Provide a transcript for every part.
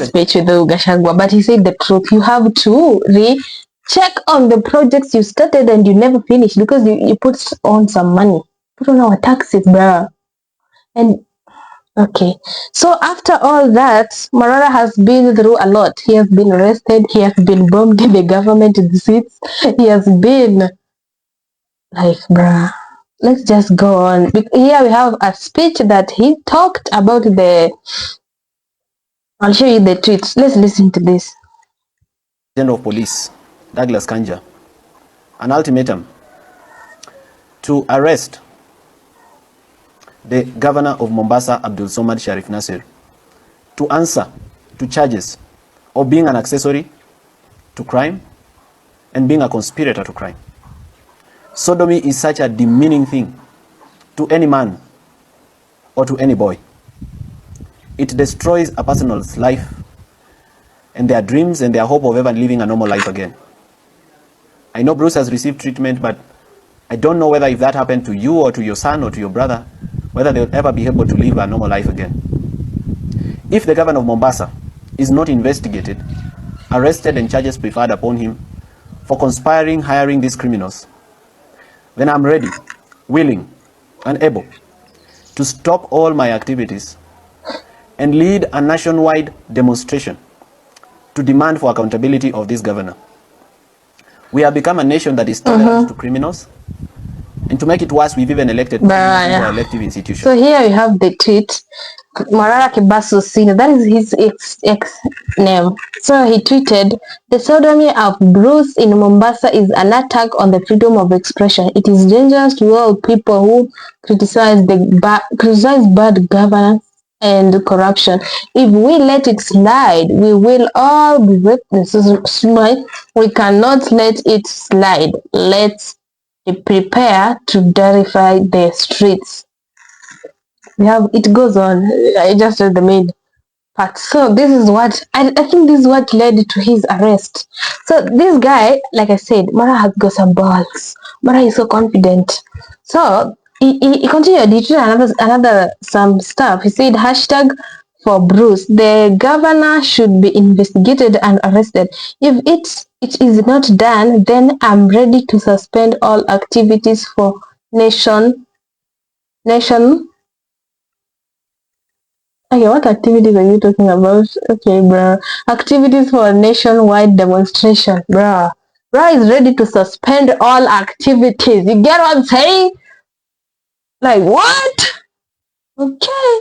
speech with the Gashagwa, but he said the truth. You have to check on the projects you started and you never finished because you put on some money. Put on our taxes, bruh. And okay. So after all that, Morara has been through a lot. He has been arrested. He has been bombed in the government seats. He has been like, bruh. Let's just go on. Here we have a speech that he talked about the. I'll show you the tweets. Let's listen to this. General of Police, Douglas Kanja, an ultimatum to arrest the governor of Mombasa, Abdul Somad Sharif Nasir, to answer to charges of being an accessory to crime and being a conspirator to crime. Sodomy is such a demeaning thing to any man or to any boy. It destroys a person's life and their dreams and their hope of ever living a normal life again. I know Bruce has received treatment, but I don't know whether if that happened to you or to your son or to your brother, whether they'll ever be able to live a normal life again. If the governor of Mombasa is not investigated, arrested and charges preferred upon him for conspiring, hiring these criminals, then I'm ready, willing, and able to stop all my activities and lead a nationwide demonstration to demand for accountability of this governor. We have become a nation that is tolerant to criminals, and to make it worse, we've even elected criminals into our elective institutions. So here we have the tweet. Morara Kebaso Senior, that is his ex name. So he tweeted, "The sodomy of Bruce in Mombasa is an attack on the freedom of expression. It is dangerous to all people who criticize bad governance and corruption. If we let it slide, we will all be witnesses. We cannot let it slide. Let's prepare to terrify the streets." We have, it goes on. I just read the main part. So this is what I think this is what led to his arrest. So this guy, like I said, Mara has got some balls. Mara is so confident. So he continued. He did another some stuff. He said hashtag for Bruce. The governor should be investigated and arrested. If it is not done, then I'm ready to suspend all activities for nation. Okay, what activities are you talking about? Okay, bro. Activities for a nationwide demonstration, bro. Bro is ready to suspend all activities. You get what I'm saying? Like, what? Okay.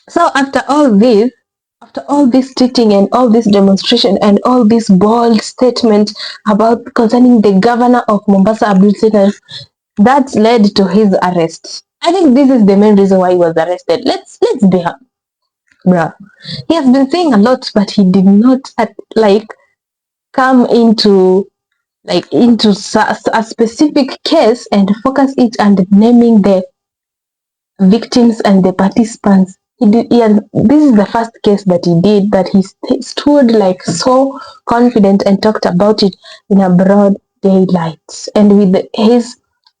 So after all this tweeting and all this demonstration and all this bold statement about concerning the governor of Mombasa, Abdul Somad, that led to his arrest. I think this is the main reason why he was arrested. Let's be honest. Bruh. He has been saying a lot, but he did not come into a specific case and focus it and naming the victims and the participants. This is the first case that he did, that he stood like so confident and talked about it in a broad daylight. And with his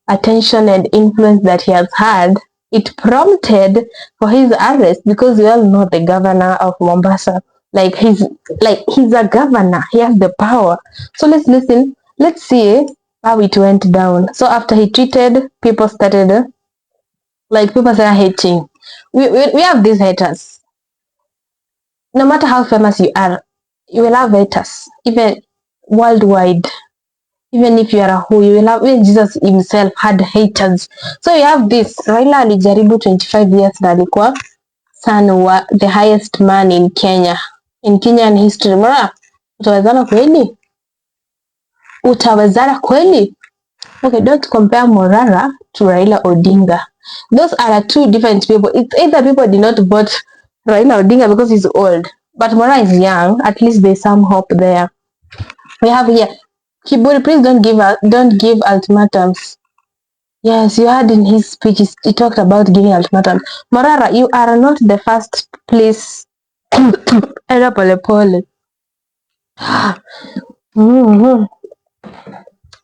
attention and influence that he has had, it prompted for his arrest, because we all know the governor of Mombasa. He's a governor. He has the power. So let's listen. Let's see how it went down. So after he tweeted, people started hating. We have these haters. No matter how famous you are, you will have haters, even worldwide. Even if you are a who, you will have. Even Jesus himself had haters. So you have this. Raila alijaribu 25 years na alikuwa son wa the highest man in Kenya, in Kenyan history. Mara, utawezana kweli? Utawezana kweli? Okay, don't compare Morara to Raila Odinga. Those are two different people. It's either people did not vote Raila Odinga because he's old, but Morara is young. At least there's some hope there. We have here, Kiburi, please don't give ultimatums. Yes, you heard in his speech, he talked about giving ultimatums. Morara, you are not the first, please. Enda pole pole.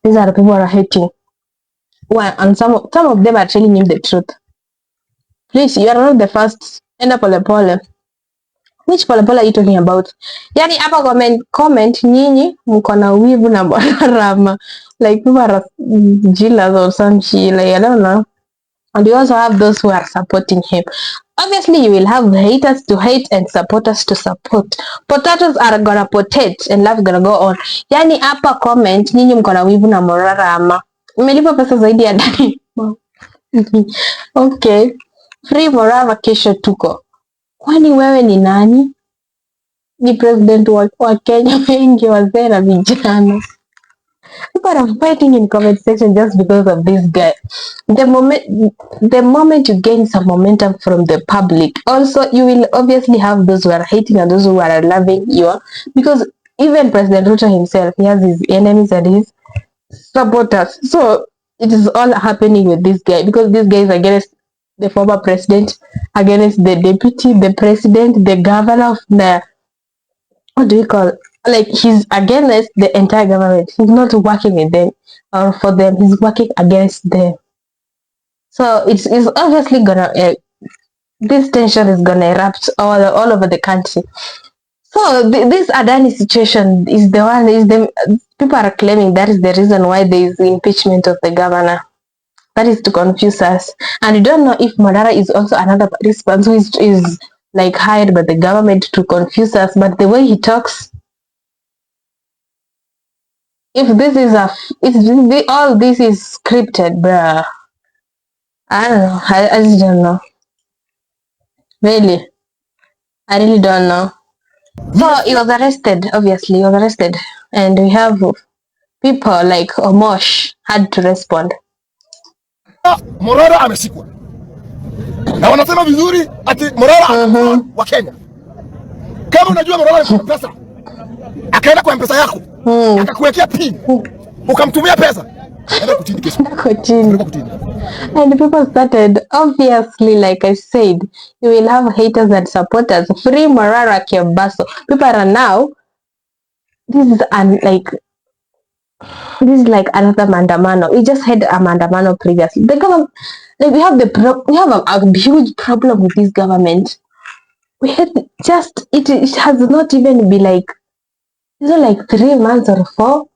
These are the people who are hating. Well, and some of them are telling him the truth. Please, you are not the first. Enda pole pole. Which Polepole are you talking about? Yani hapa comment nyinyi mko na wivu na Morara, like people are jealous or some shit, like I don't know. And you also have those who are supporting him. Obviously, you will have haters to hate and supporters to support. Potatoes are gonna potate and love gonna go on. Yani hapa comment nyinyi mko na wivu na Morara. Umelipa pesa zaidi ya ndani. Okay. Free Morara kesho tuko. Kwani wewe ni nani? Ni president wa Kenya wengi wazee na vijana. People are fighting in comment section just because of this guy. The moment you gain some momentum from the public, also you will obviously have those who are hating and those who are loving you. Because even President Ruto himself, he has his enemies and his supporters. So it is all happening with this guy because this guy is against the former president, against the deputy, the president, the governor of the, what do you call it? Like he's against the entire government. He's not working with them or for them. He's working against them. So it's obviously gonna this tension is gonna erupt all over the country. So this Adani situation is the one is the people are claiming that is the reason why there is the impeachment of the governor. That is to confuse us, and we don't know if Morara is also another participant who is like hired by the government to confuse us. But the way he talks, if this is all this is scripted, bruh, I don't know. I just don't know. Really, I really don't know. So he was arrested. Obviously, he was arrested, and we have people like Omosh had to respond. Morara ameshikwa na wanasema vizuri ati Morara wa Kenya. Kama unajua Morara ana pesa, akaenda kwa mpesa yako akakuwekea pin ukamtumia pesa, enda kutini kesho. And people started, obviously, like I said, you will have haters and supporters. Free Morara Kebaso. People are now, this is like another mandamano. We just had a mandamano previously. The government, like we have a huge problem with this government. We had it has not even been like, is it like 3 months or 4?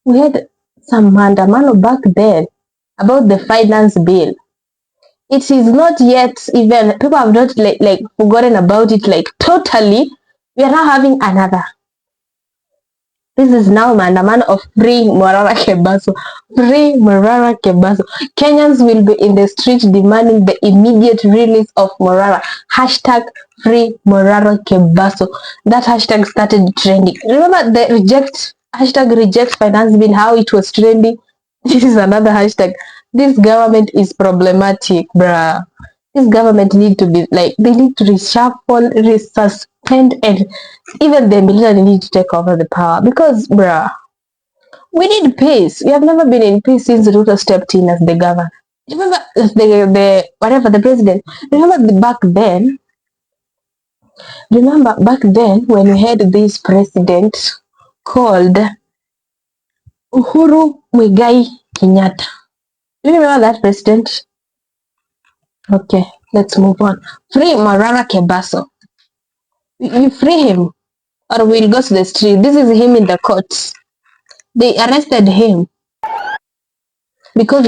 We had some mandamano back then about the finance bill. It is not yet even, people have not like forgotten about it like totally. We are now having another. This is now maandamano of free Morara Kebaso. Free Morara Kebaso. Kenyans will be in the street demanding the immediate release of Morara. Hashtag free Morara Kebaso. That hashtag started trending. Remember the hashtag reject finance bill, how it was trending? This is another hashtag. This government is problematic, bruh. This government need to be like, they need to reshuffle, resuspend, and even the military need to take over the power because, bruh, we need peace. We have never been in peace since Ruto stepped in as the governor. Remember the president. Remember back then when we had this president called Uhuru Muigai Kenyatta. Do you remember that president? Okay, let's move on. Free Morara Kebaso. You free him or we'll go to the street. This is him in the courts. They arrested him because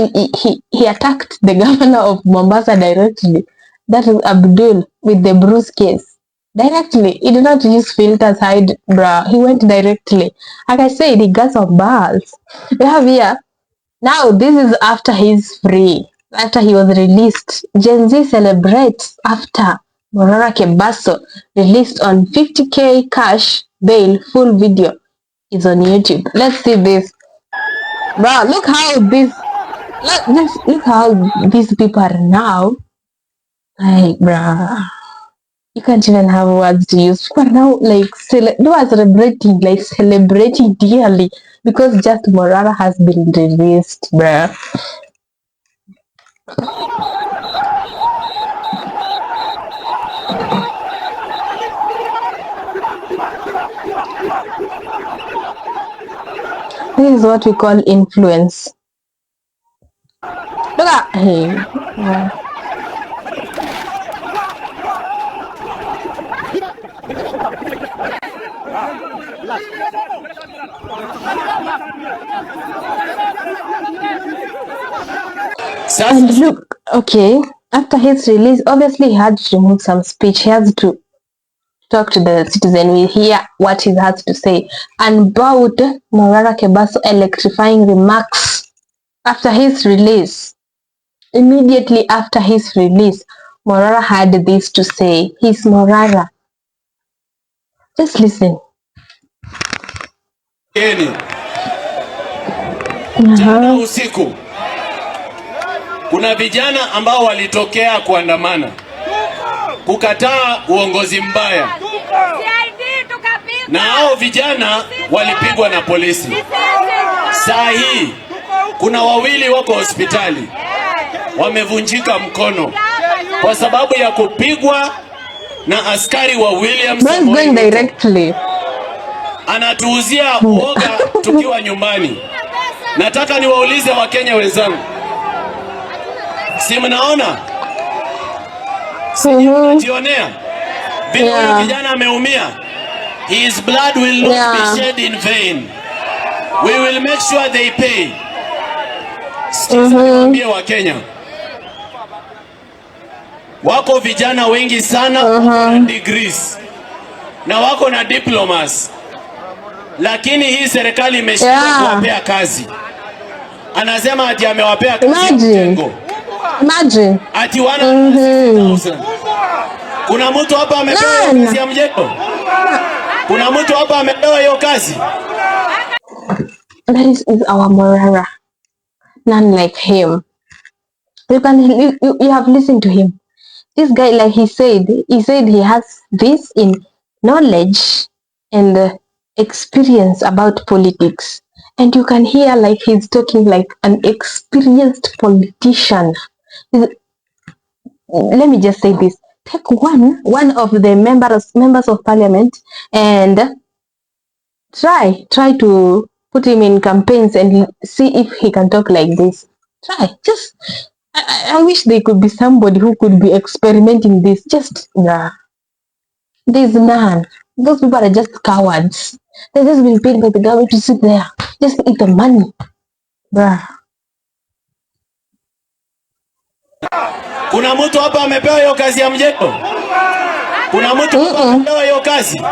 he attacked the governor of Mombasa directly. That is Abdul with the Bruce case. Directly. He did not use filters, hide, bruh. He went directly. Like I said, he got some balls. We have here, now this is after he's free. After he was released. Gen Z celebrates after Morara Kebaso released on 50k cash bail. Full video is on YouTube. Let's see this. Bro, look how these people are now. Like, bro, you can't even have words to use. People are now like celebrating dearly because just Morara has been released, bro. This is what we call influence. Look at him. And look, okay, after his release, obviously he had to remove some speech. He has to talk to the citizen. We hear what he has to say. And about Morara Kebaso electrifying remarks after his release. Immediately after his release, Morara had this to say. He's Morara. Just listen. Jana usiku kuna vijana ambao walitokea kuandamana kukataa uongozi mbaya, na hao vijana walipigwa na polisi. Saa hii kuna wawili wako hospitali wamevunjika mkono kwa sababu ya kupigwa na askari wa William Samoei Ruto. Anatuuzia uoga tukiwa nyumbani. Nataka niwaulize Wakenya wenzangu, si mnaona? Mnajionea vile huyu kijana ameumia. His blood will not be shed in vain. We will make sure they pay. Niwaambie Wakenya, wako vijana wengi sana na degrees na wako na diplomas, lakini hii serikali imeshindwa kuwapea kazi. Anasema ati amewapea kazi mjengo. Imagine. Ati 160,000. Kuna mtu hapa amepewa kazi ya mjengo? Kuna mtu hapa amepewa hiyo kazi? That is our Morara. None like him. You have listened to him. This guy, like he said he has this in knowledge and experience about politics. And you can hear like he's talking like an experienced politician. Let me just say this. Take one of the members of parliament and try to put him in campaigns and see if he can talk like this. Try. Just I wish there could be somebody who could be experimenting this. Just there's none. Those people are just cowards. They've just been paid by the government to sit there. Just eat the money. Bruh. Kuna mtu hapa amepewa hiyo kazi ya mjengo? Kuna mtu hapa amepewa hiyo kazi?